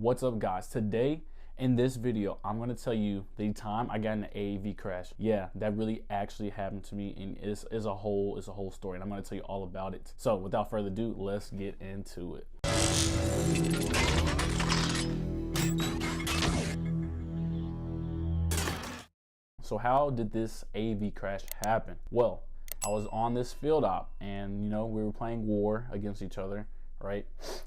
What's up, guys? Today in this video, I'm going to tell you the time I got in an AAV crash. Yeah, that really actually happened to me, and it's a whole story, and I'm going to tell you all about it. So without further ado, let's get into it. So how did this AAV crash happen? Well, I was on this field op, and we were playing war against each other, right?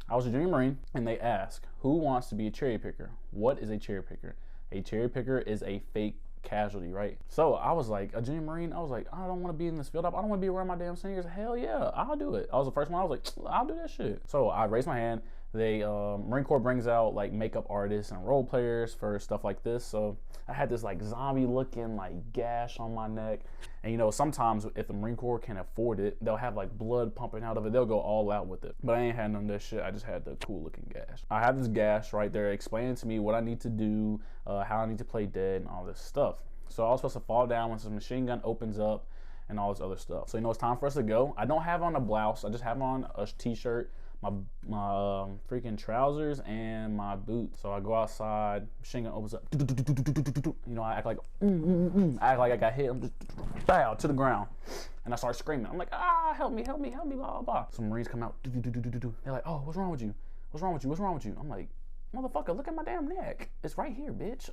I was a junior Marine, and they asked, who wants to be a cherry picker? What is a cherry picker? A cherry picker is a fake casualty, right? So I was like, a junior Marine, I was like, I don't want to be in this field op. I don't want to be around my damn seniors. Hell yeah, I'll do it. I was the first one. I was like, I'll do that shit. So I raised my hand. They Marine Corps brings out like makeup artists and role players for stuff like this. So I had this like zombie looking like gash on my neck. And sometimes if the Marine Corps can afford it, they'll have like blood pumping out of it. They'll go all out with it. But I ain't had none of that shit. I just had the cool looking gash. I have this gash right there explaining to me what I need to do, how I need to play dead and all this stuff. So I was supposed to fall down once the machine gun opens up and all this other stuff. So it's time for us to go. I don't have on a blouse. I just have on a t-shirt, my freaking trousers, and my boots. So I go outside, machine gun opens up. I act like I act like I got hit. I'm just bow to the ground, and I start screaming. I'm like, help me, blah blah blah. Some Marines come out. They're like, oh, what's wrong with you? What's wrong with you? What's wrong with you? I'm like, motherfucker, look at my damn neck. It's right here, bitch.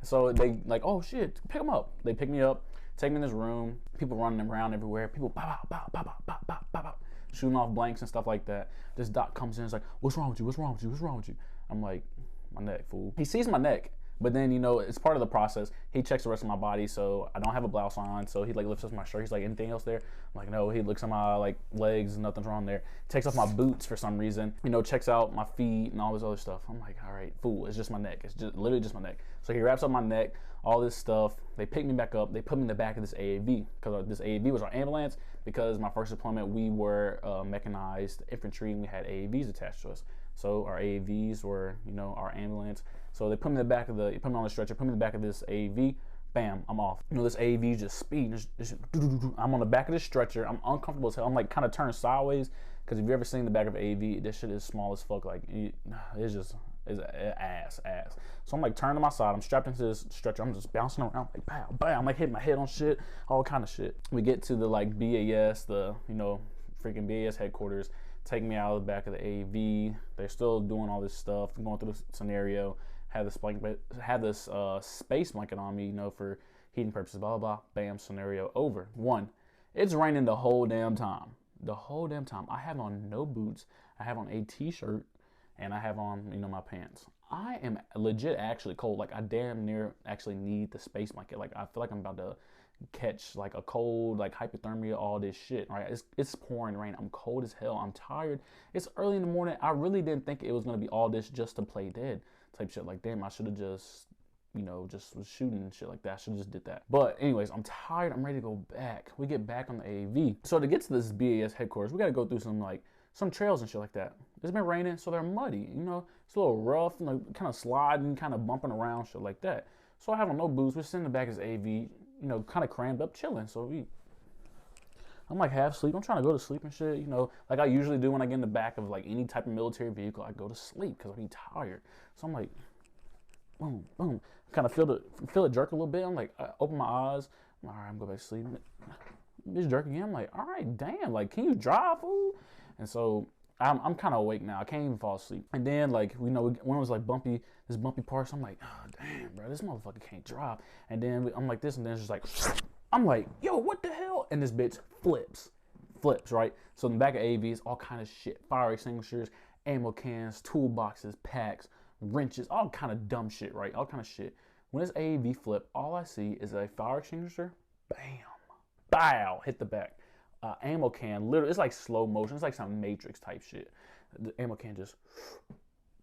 So they like, oh shit, pick them up. They pick me up, take me in this room. People running around everywhere. People shooting off blanks and stuff like that. This doc comes in, it's like, what's wrong with you? What's wrong with you? What's wrong with you? I'm like, my neck, fool. He sees my neck, but then it's part of the process. He checks the rest of my body, so I don't have a blouse on. So he like lifts up my shirt. He's like, anything else there? I'm like, no. He looks at my like legs, nothing's wrong there. Takes off my boots for some reason. Checks out my feet and all this other stuff. I'm like, all right, fool. It's just my neck. It's just literally just my neck. So he wraps up my neck, all this stuff. They pick me back up. They put me in the back of this AAV because this AAV was our ambulance. Because my first deployment, we were mechanized infantry and we had AAVs attached to us. So our AAVs were, our ambulance. So they put me in the back of put me on the stretcher, put me in the back of this AAV. Bam, I'm off. This AAV is just speeding. I'm on the back of this stretcher. I'm uncomfortable as hell. I'm like kind of turned sideways because if you ever seen the back of AAV, this shit is small as fuck. Like it's ass. So I'm like turning to my side. I'm strapped into this stretcher. I'm just bouncing around like bam, bam. I'm like hitting my head on shit, all kind of shit. We get to the like BAS, the freaking BAS headquarters. Take me out of the back of the AAV. They're still doing all this stuff, going through the scenario. Had this space blanket on me, for heating purposes, blah, blah, blah. Bam, scenario over. It's raining the whole damn time. I have on no boots. I have on a t-shirt, and I have on, my pants. I am legit actually cold. Like, I damn near actually need the space blanket. Like, I feel like I'm about to catch, like, a cold, like, hypothermia, all this shit, right? It's pouring rain. I'm cold as hell. I'm tired. It's early in the morning. I really didn't think it was going to be all this just to play dead type shit. Like, damn, I should have just, just was shooting and shit like that. I should have just did that. But anyways, I'm tired. I'm ready to go back. We get back on the AAV. So to get to this BAS headquarters, we got to go through some trails and shit like that. It's been raining, so they're muddy, it's a little rough, kind of sliding, kind of bumping around, shit like that. So I have on no boots. We're sitting in the back of this AV, kind of crammed up, chilling. So I'm like half asleep. I'm trying to go to sleep and shit, like I usually do when I get in the back of like any type of military vehicle. I go to sleep because I'm tired. So I'm like, boom, boom. Kind of feel it jerk a little bit. I'm like, I open my eyes. I'm like, all right, I'm going back to sleep. Bitch jerk again. I'm like, all right, damn. Like, can you drive, fool? And so I'm kind of awake now. I can't even fall asleep. And then like when it was like this bumpy part, so I'm like, oh damn, bro, this motherfucker can't drive. And then I'm like this, and then it's just like, I'm like, yo, what the hell? And this bitch flips, right? So in the back of AVs, all kind of shit, fire extinguishers, ammo cans, toolboxes, packs, wrenches, all kind of dumb shit, right? All kind of shit. When this AAV flip, all I see is a fire extinguisher, bam, bow, hit the back. Ammo can, literally, it's like slow motion. It's like some Matrix type shit. The ammo can just,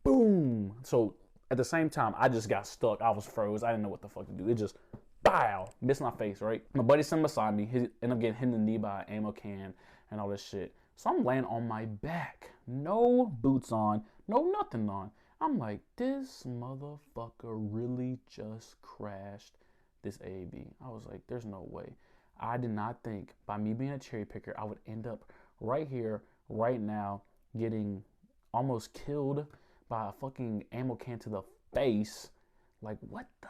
boom. So at the same time, I just got stuck. I was froze. I didn't know what the fuck to do. It just, bow, missed my face, right? My buddy sitting beside me, he ended up getting hit in the knee by an ammo can and all this shit. So I'm laying on my back. No boots on, no nothing on. I'm like, this motherfucker really just crashed this AAV. I was like, there's no way. I did not think by me being a cherry picker, I would end up right here, right now, getting almost killed by a fucking ammo can to the face. Like, what the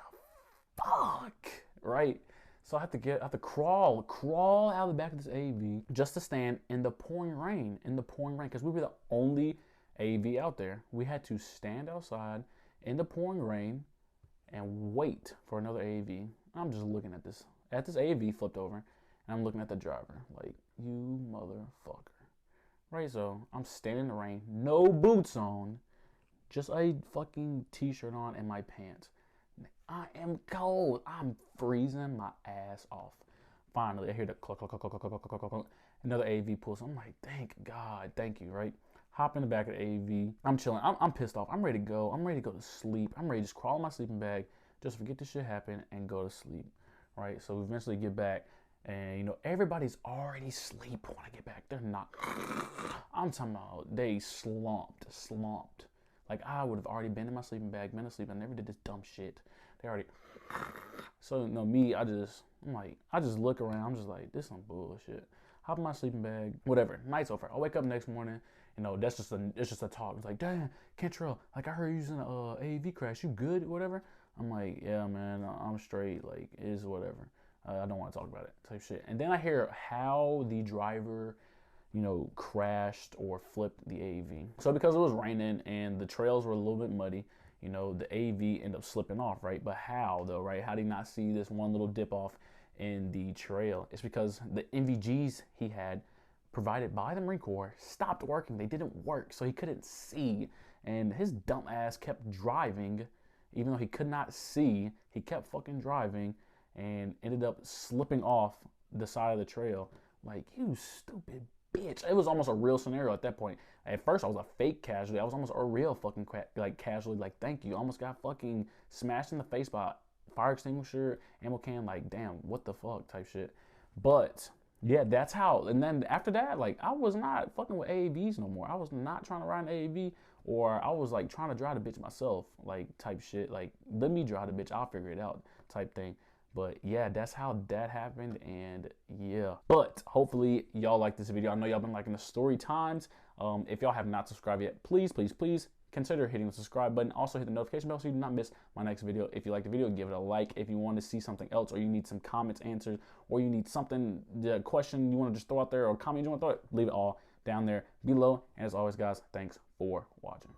fuck, right? So I have to crawl out of the back of this AAV just to stand in the pouring rain, because we were the only AAV out there. We had to stand outside in the pouring rain and wait for another AAV. I'm just looking at this AAV flipped over, and I'm looking at the driver like, you motherfucker, right? So I'm standing in the rain, no boots on, just a fucking t-shirt on and my pants. I am cold. I'm freezing my ass off. Finally, I hear the cluck, cluck, cluck, cluck, cluck, cluck, cluck, cluck. Another AV pulls. I'm like, thank God, thank you, right? Hop in the back of the AV. I'm chilling. I'm pissed off. I'm ready to go. I'm ready to go to sleep. I'm ready to just crawl in my sleeping bag, just forget this shit happened and go to sleep, right? So we eventually get back, and you know, everybody's already asleep when I get back. They're not. I'm talking about they slumped. Like, I would have already been in my sleeping bag, been asleep. I never did this dumb shit. They already. So, you know, me, I just look around. I'm just like, this is some bullshit. Hop in my sleeping bag, whatever. Night's over. I wake up next morning. You know, it's just a talk. It's like, damn, Cantrell, like, I heard you using AAV Crash. You good? Whatever. I'm like, yeah, man, I'm straight. Like, it is whatever. I don't want to talk about it. Type shit. And then I hear how the driver, you know, crashed or flipped the AAV. So because it was raining and the trails were a little bit muddy, you know, the AAV ended up slipping off, right? But how though, right? How did he not see this one little dip off in the trail? It's because the NVGs he had provided by the Marine Corps stopped working. They didn't work, so he couldn't see. And his dumb ass kept driving, even though he could not see. He kept fucking driving and ended up slipping off the side of the trail. Like, you stupid bitch. It was almost a real scenario at that point. At first, I was a fake casualty. I was almost a real fucking casualty. Like, thank you. I almost got fucking smashed in the face by a fire extinguisher, ammo can. Like, damn, what the fuck type shit. But yeah, that's how. And then after that, like, I was not fucking with AAVs no more. I was not trying to ride an AAV, or I was like trying to drive the bitch myself, like type shit. Like, let me drive the bitch. I'll figure it out type thing. But yeah, that's how that happened, and yeah. But hopefully y'all like this video. I know y'all been liking the story times. If y'all have not subscribed yet, please consider hitting the subscribe button. Also hit the notification bell so you do not miss my next video. If you like the video, give it a like. If you want to see something else, or you need some comments answered, or you need something, the question you want to just throw out there, or comment you want to throw it, leave it all down there below. And as always, guys, thanks for watching.